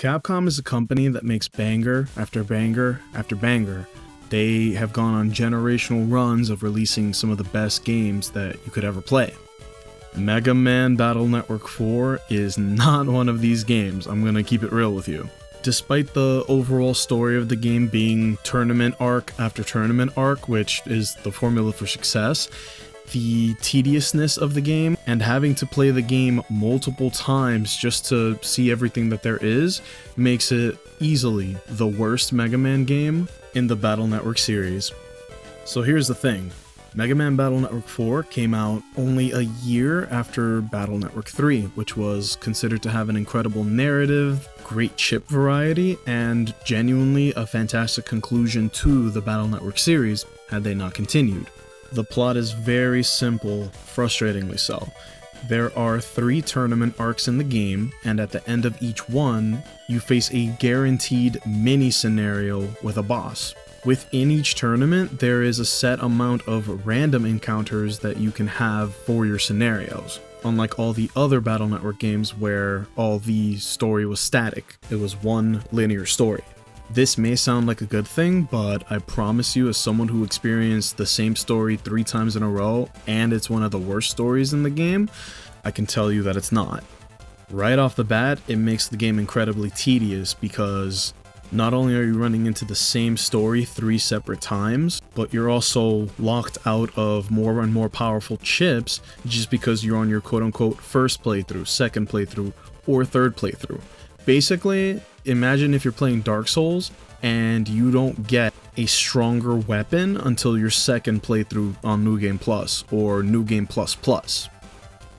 Capcom is a company that makes banger after banger after banger. They have gone on generational runs of releasing some of the best games that you could ever play. MegaMan Battle Network 4 is not one of these games, I'm gonna keep it real with you. Despite the overall story of the game being tournament arc after tournament arc, which is the formula for success, the tediousness of the game and having to play the game multiple times just to see everything that there is makes it easily the worst Mega Man game in the Battle Network series. So here's the thing, Mega Man Battle Network 4 came out only a year after Battle Network 3, which was considered to have an incredible narrative, great chip variety, and genuinely a fantastic conclusion to the Battle Network series had they not continued. The plot is very simple, frustratingly so. There are 3 tournament arcs in the game, and at the end of each one, you face a guaranteed mini-scenario with a boss. Within each tournament, there is a set amount of random encounters that you can have for your scenarios. Unlike all the other Battle Network games where all the story was static, it was one linear story. This may sound like a good thing, but I promise you, as someone who experienced the same story 3 times in a row, and it's one of the worst stories in the game, I can tell you that it's not. Right off the bat, it makes the game incredibly tedious because not only are you running into the same story 3 separate times, but you're also locked out of more and more powerful chips just because you're on your quote-unquote first playthrough, second playthrough, or third playthrough. Basically, imagine if you're playing Dark Souls and you don't get a stronger weapon until your second playthrough on New Game Plus or New Game Plus Plus.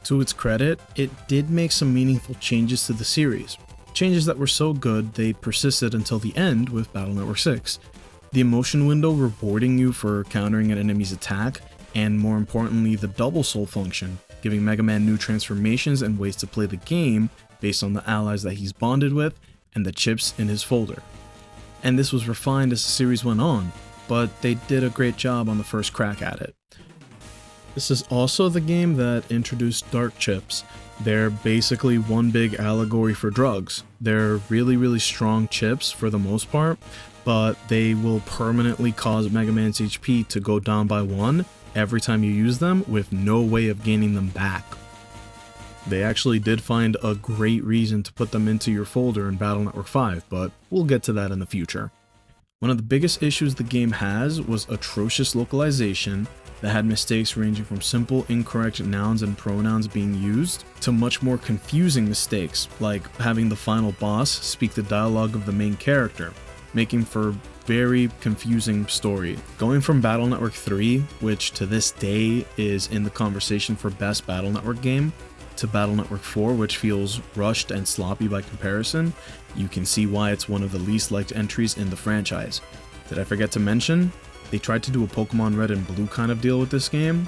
To its credit, it did make some meaningful changes to the series. Changes that were so good they persisted until the end with Battle Network 6. The emotion window rewarding you for countering an enemy's attack, and more importantly the double soul function, giving Mega Man new transformations and ways to play the game based on the allies that he's bonded with and the chips in his folder. And this was refined as the series went on, but they did a great job on the first crack at it. This is also the game that introduced dark chips. They're basically one big allegory for drugs. They're really strong chips for the most part, but they will permanently cause Mega Man's HP to go down by 1 every time you use them with no way of gaining them back. They actually did find a great reason to put them into your folder in Battle Network 5, but we'll get to that in the future. One of the biggest issues the game has was atrocious localization that had mistakes ranging from simple incorrect nouns and pronouns being used to much more confusing mistakes, like having the final boss speak the dialogue of the main character, making for very confusing story. Going from Battle Network 3, which to this day is in the conversation for best Battle Network game, to Battle Network 4, which feels rushed and sloppy by comparison, you can see why it's one of the least liked entries in the franchise. Did I forget to mention? They tried to do a Pokemon Red and Blue kind of deal with this game.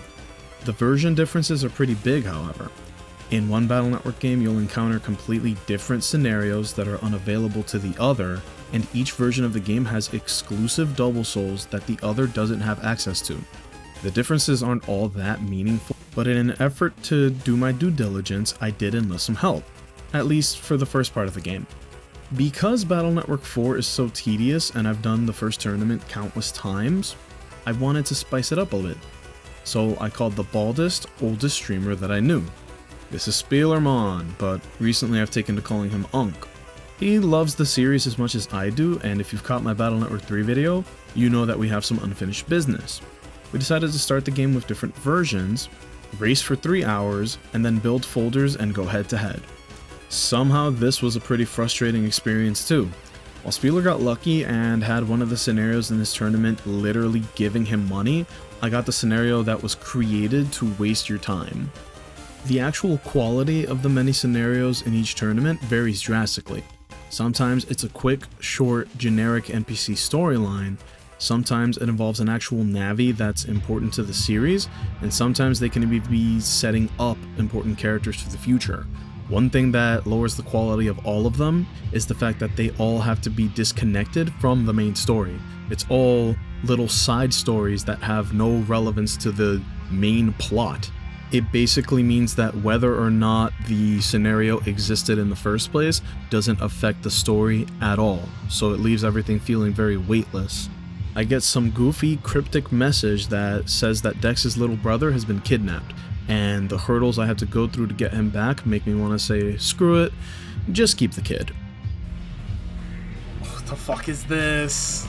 The version differences are pretty big, however. In one Battle Network game, you'll encounter completely different scenarios that are unavailable to the other, and each version of the game has exclusive double souls that the other doesn't have access to. The differences aren't all that meaningful, but in an effort to do my due diligence, I did enlist some help, at least for the first part of the game. Because Battle Network 4 is so tedious and I've done the first tournament countless times, I wanted to spice it up a bit. So I called the baldest, oldest streamer that I knew. This is Spielerman, but recently I've taken to calling him Unk. He loves the series as much as I do, and if you've caught my Battle Network 3 video, you know that we have some unfinished business. We decided to start the game with different versions, race for 3 hours, and then build folders and go head to head. Somehow this was a pretty frustrating experience too. While Spieler got lucky and had one of the scenarios in this tournament literally giving him money, I got the scenario that was created to waste your time. The actual quality of the many scenarios in each tournament varies drastically. Sometimes it's a quick, short, generic NPC storyline, sometimes it involves an actual Navi that's important to the series, and sometimes they can even be setting up important characters for the future. One thing that lowers the quality of all of them is the fact that they all have to be disconnected from the main story. It's all little side stories that have no relevance to the main plot. It basically means that whether or not the scenario existed in the first place doesn't affect the story at all, so it leaves everything feeling very weightless. I get some goofy, cryptic message that says that Dex's little brother has been kidnapped, and the hurdles I have to go through to get him back make me want to say, screw it, just keep the kid. What the fuck is this?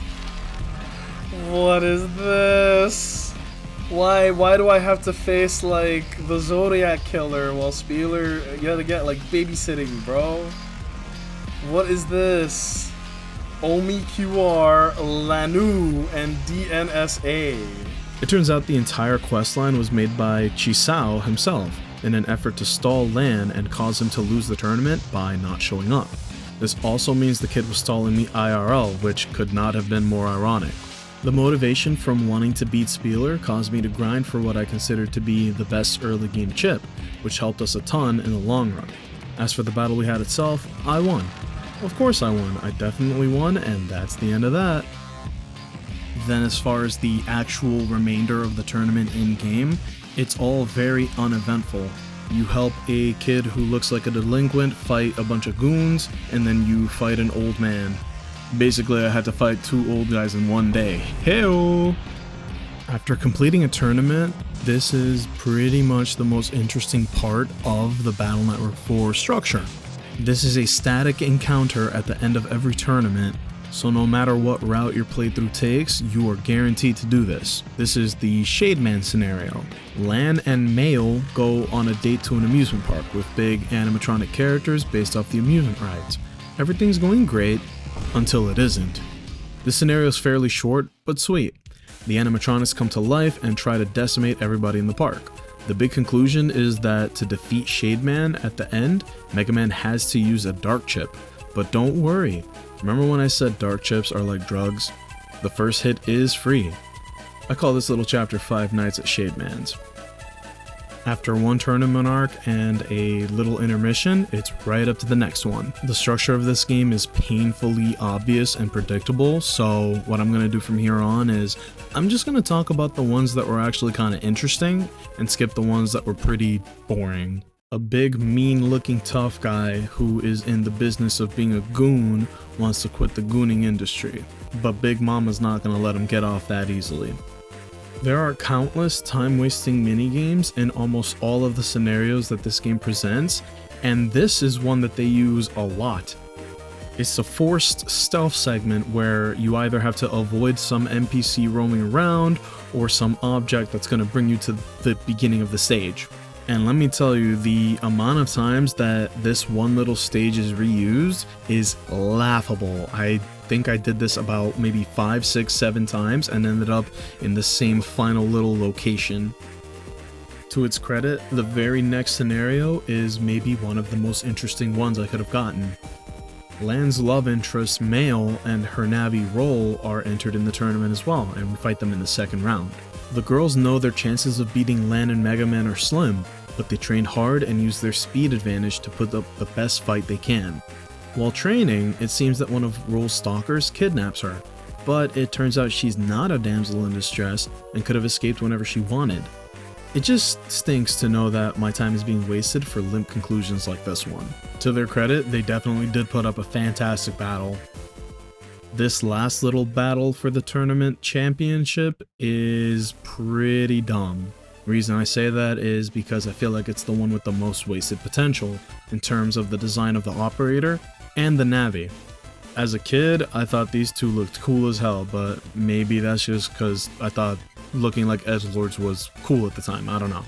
What is this? Why do I have to face like the Zodiac Killer while Spieler yet again like babysitting, bro? What is this? Omi QR, Lanu, and DNSA. It turns out the entire questline was made by Chisao himself in an effort to stall Lan and cause him to lose the tournament by not showing up. This also means the kid was stalling me IRL, which could not have been more ironic. The motivation from wanting to beat Spieler caused me to grind for what I considered to be the best early game chip, which helped us a ton in the long run. As for the battle we had itself, I won. Of course I won, I definitely won, and that's the end of that. Then as far as the actual remainder of the tournament in-game, it's all very uneventful. You help a kid who looks like a delinquent fight a bunch of goons, and then you fight an old man. Basically, I had to fight 2 old guys in one day. Heyo! After completing a tournament, this is pretty much the most interesting part of the Battle Network 4 structure. This is a static encounter at the end of every tournament, so no matter what route your playthrough takes, you are guaranteed to do this. This is the shademan scenario. Lan and Mayo go on a date to an amusement park with big animatronic characters based off the amusement rides. Everything's going great, until it isn't. This scenario is fairly short, but sweet. The animatronics come to life and try to decimate everybody in the park. The big conclusion is that to defeat Shademan at the end, MegaMan has to use a dark chip. But don't worry, remember when I said dark chips are like drugs? The first hit is free. I call this little chapter 5 Nights at Shademan's. After one tournament arc and a little intermission, it's right up to the next one. The structure of this game is painfully obvious and predictable, so what I'm going to do from here on is I'm just going to talk about the ones that were actually kind of interesting and skip the ones that were pretty boring. A big, mean-looking tough guy who is in the business of being a goon wants to quit the gooning industry, but Big Mama's not going to let him get off that easily. There are countless time-wasting minigames in almost all of the scenarios that this game presents, and this is one that they use a lot. It's a forced stealth segment where you either have to avoid some NPC roaming around or some object that's going to bring you to the beginning of the stage. And let me tell you, the amount of times that this one little stage is reused is laughable. I think I did this about maybe 5, 6, 7 times and ended up in the same final little location. To its credit, the very next scenario is maybe one of the most interesting ones I could have gotten. Lan's love interest, Mail, and her Navi Roll are entered in the tournament as well, and we fight them in the second round. The girls know their chances of beating Lan and MegaMan are slim, but they train hard and use their speed advantage to put up the best fight they can. While training, it seems that one of Roll's stalkers kidnaps her, but it turns out she's not a damsel in distress and could have escaped whenever she wanted. It just stinks to know that my time is being wasted for limp conclusions like this one. To their credit, they definitely did put up a fantastic battle. This last little battle for the tournament championship is pretty dumb. The reason I say that is because I feel like it's the one with the most wasted potential in terms of the design of the operator and the Navi. As a kid, I thought these two looked cool as hell, but maybe that's just because I thought looking like edgelords was cool at the time, I don't know.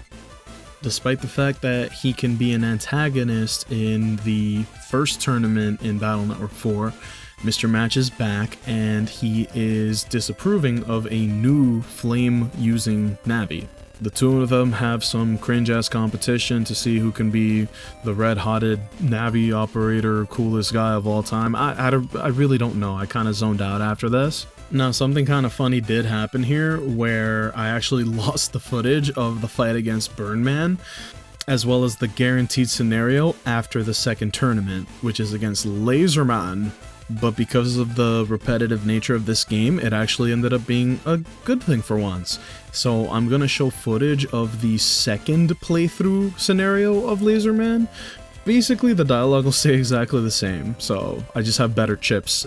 Despite the fact that he can be an antagonist in the first tournament in Battle Network 4, Mr. Match is back and he is disapproving of a new flame-using Navi. The two of them have some cringe-ass competition to see who can be the red-hotted Navi operator, coolest guy of all time. I really don't know. I kind of zoned out after this. Now, something kind of funny did happen here where I actually lost the footage of the fight against Burnman. as well as the guaranteed scenario after the second tournament, which is against Laserman. But because of the repetitive nature of this game, it actually ended up being a good thing for once. So I'm gonna show footage of the second playthrough scenario of Laserman. Basically, the dialogue will stay exactly the same, so I just have better chips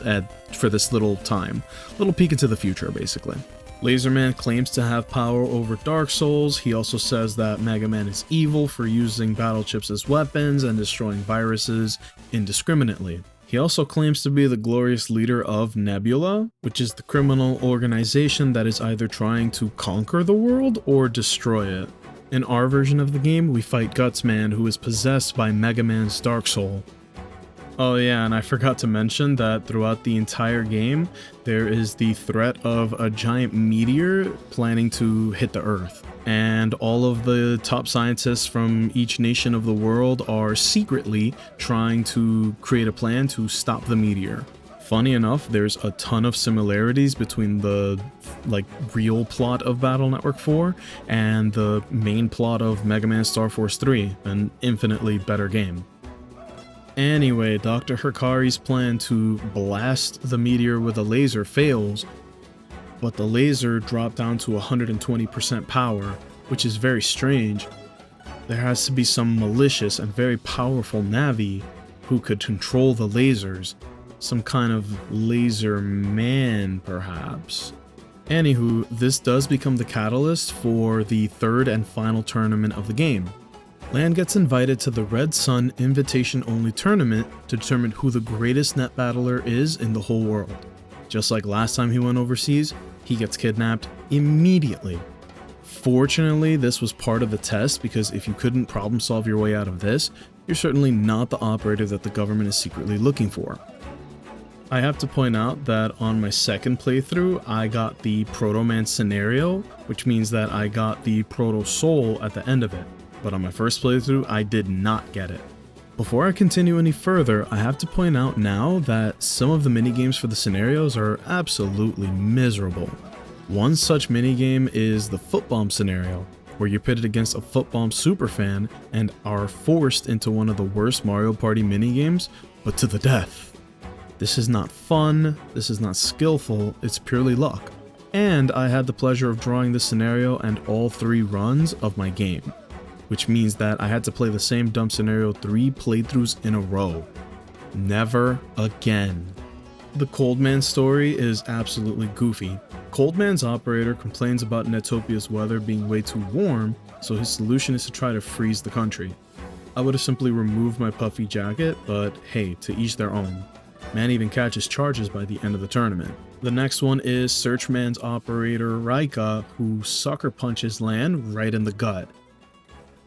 for this little time. Little peek into the future, basically. Laserman claims to have power over Dark Souls. He also says that MegaMan is evil for using battle chips as weapons and destroying viruses indiscriminately. He also claims to be the glorious leader of Nebula, which is the criminal organization that is either trying to conquer the world or destroy it. In our version of the game, we fight Gutsman, who is possessed by MegaMan's Dark Soul. Oh yeah, and I forgot to mention that throughout the entire game, there is the threat of a giant meteor planning to hit the Earth. And all of the top scientists from each nation of the world are secretly trying to create a plan to stop the meteor. Funny enough, there's a ton of similarities between the real plot of Battle Network 4 and the main plot of Mega Man Star Force 3, an infinitely better game. Anyway, Dr. Hikari's plan to blast the meteor with a laser fails, but the laser dropped down to 120% power, which is very strange. There has to be some malicious and very powerful Navi who could control the lasers. Some kind of laser man, perhaps. Anywho, this does become the catalyst for the third and final tournament of the game. Lan gets invited to the Red Sun invitation-only tournament to determine who the greatest net battler is in the whole world. Just like last time he went overseas, he gets kidnapped immediately. Fortunately, this was part of the test, because if you couldn't problem solve your way out of this, you're certainly not the operator that the government is secretly looking for. I have to point out that on my second playthrough, I got the Proto Man scenario, which means that I got the Proto Soul at the end of it. But on my first playthrough, I did not get it. Before I continue any further, I have to point out now that some of the minigames for the scenarios are absolutely miserable. One such minigame is the Foot Bomb scenario, where you're pitted against a Foot Bomb superfan and are forced into one of the worst Mario Party minigames, but to the death. This is not fun, this is not skillful, it's purely luck. And I had the pleasure of drawing this scenario and all 3 runs of my game, which means that I had to play the same dumb scenario 3 playthroughs in a row. Never again. The Coldman story is absolutely goofy. Coldman's operator complains about Netopia's weather being way too warm, so his solution is to try to freeze the country. I would have simply removed my puffy jacket, but hey, to each their own. Man even catches charges by the end of the tournament. The next one is Searchman's operator Raika, who sucker punches Lan right in the gut.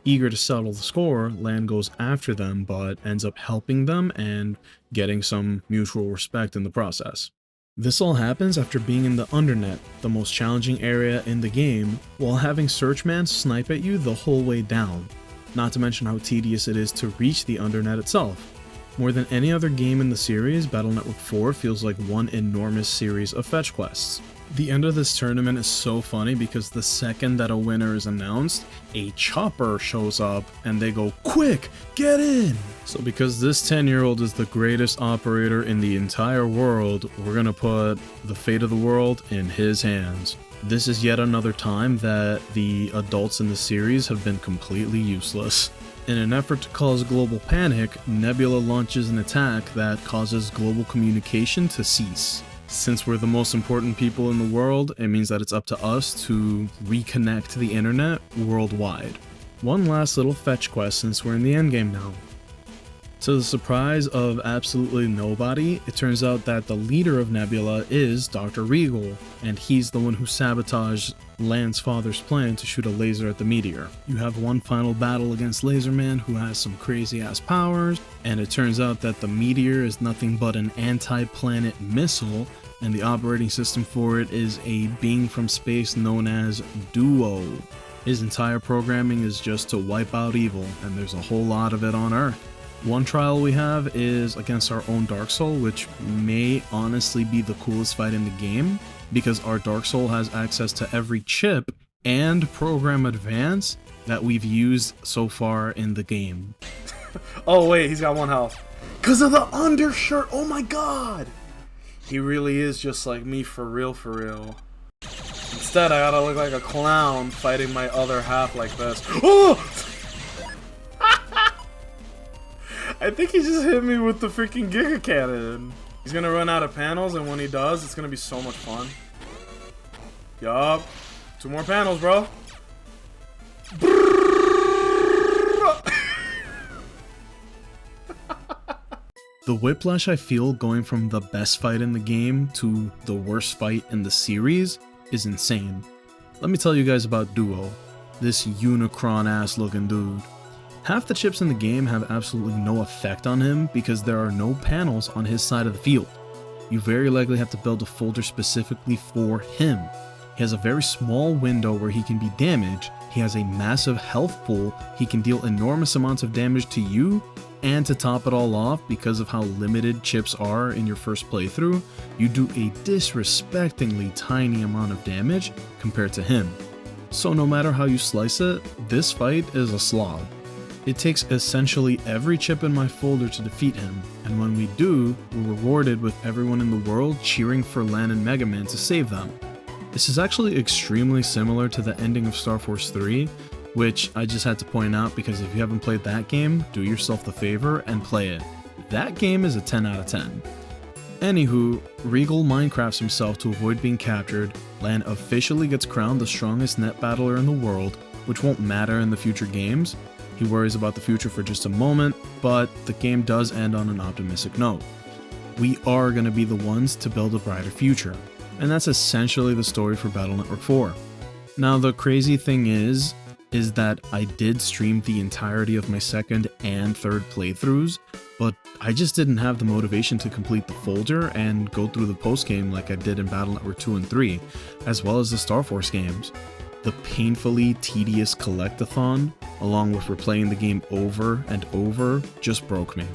Eager to settle the score, Lan goes after them, but ends up helping them and getting some mutual respect in the process. This all happens after being in the Undernet, the most challenging area in the game, while having Searchman snipe at you the whole way down. Not to mention how tedious it is to reach the Undernet itself. More than any other game in the series, Battle Network 4 feels like one enormous series of fetch quests. The end of this tournament is so funny because the second that a winner is announced, a chopper shows up and they go, "Quick, get in!" So because this 10-year-old is the greatest operator in the entire world, we're gonna put the fate of the world in his hands. This is yet another time that the adults in the series have been completely useless. In an effort to cause global panic, Nebula launches an attack that causes global communication to cease. Since we're the most important people in the world, it means that it's up to us to reconnect the internet worldwide. One last little fetch quest since we're in the endgame now. To the surprise of absolutely nobody, it turns out that the leader of Nebula is Dr. Regal, and he's the one who sabotaged Lan's father's plan to shoot a laser at the meteor. You have one final battle against Laserman, who has some crazy ass powers, and it turns out that the meteor is nothing but an anti-planet missile, and the operating system for it is a being from space known as Duo. His entire programming is just to wipe out evil, and there's a whole lot of it on Earth. One trial we have is against our own Dark Soul, which may honestly be the coolest fight in the game, because our Dark Soul has access to every chip and Program Advance that we've used so far in the game. Oh wait, he's got 1 health. Cause of the undershirt, oh my god! He really is just like me for real, for real. Instead, I gotta look like a clown fighting my other half like this. Oh! I think he just hit me with the freaking Giga Cannon. He's gonna run out of panels, and when he does, it's gonna be so much fun. Yup. 2 more panels, bro. The whiplash I feel going from the best fight in the game to the worst fight in the series is insane. Let me tell you guys about Duo, this Unicron ass looking dude. Half the chips in the game have absolutely no effect on him because there are no panels on his side of the field. You very likely have to build a folder specifically for him. He has a very small window where he can be damaged, he has a massive health pool, he can deal enormous amounts of damage to you, and to top it all off, because of how limited chips are in your first playthrough, you do a disrespectingly tiny amount of damage compared to him. So no matter how you slice it, this fight is a slog. It takes essentially every chip in my folder to defeat him, and when we do, we're rewarded with everyone in the world cheering for Lan and MegaMan to save them. This is actually extremely similar to the ending of Star Force 3, which I just had to point out because if you haven't played that game, do yourself the favor and play it. That game is a 10 out of 10. Anywho, Regal Minecrafts himself to avoid being captured, Lan officially gets crowned the strongest net battler in the world, which won't matter in the future games. He worries about the future for just a moment, but the game does end on an optimistic note. We are going to be the ones to build a brighter future, and that's essentially the story for Battle Network 4. Now the crazy thing is that I did stream the entirety of my second and third playthroughs, but I just didn't have the motivation to complete the folder and go through the post-game like I did in Battle Network 2 and 3, as well as the Star Force games. The painfully tedious collectathon, along with replaying the game over and over, just broke me.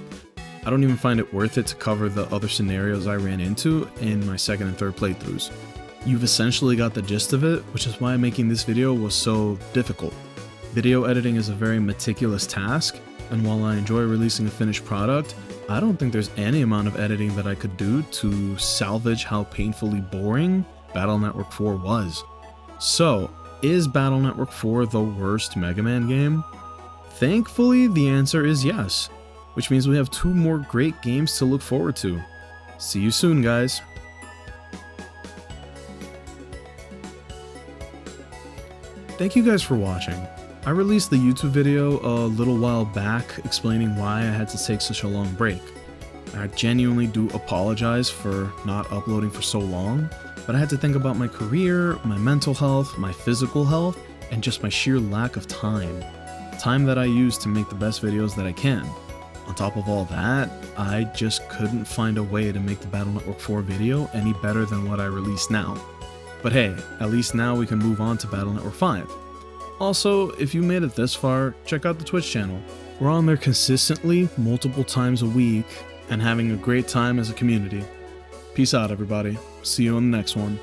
I don't even find it worth it to cover the other scenarios I ran into in my second and third playthroughs. You've essentially got the gist of it, which is why making this video was so difficult. Video editing is a very meticulous task, and while I enjoy releasing a finished product, I don't think there's any amount of editing that I could do to salvage how painfully boring Battle Network 4 was. So, is Battle Network 4 the worst Mega Man game? Thankfully, the answer is yes, which means we have 2 more great games to look forward to. See you soon, guys. Thank you guys for watching. I released the YouTube video a little while back explaining why I had to take such a long break. I genuinely do apologize for not uploading for so long, but I had to think about my career, my mental health, my physical health, and just my sheer lack of time. Time that I use to make the best videos that I can. On top of all that, I just couldn't find a way to make the Battle Network 4 video any better than what I released now. But hey, at least now we can move on to Battle Network 5. Also, if you made it this far, check out the Twitch channel. We're on there consistently, multiple times a week, and having a great time as a community. Peace out, everybody. See you on the next one.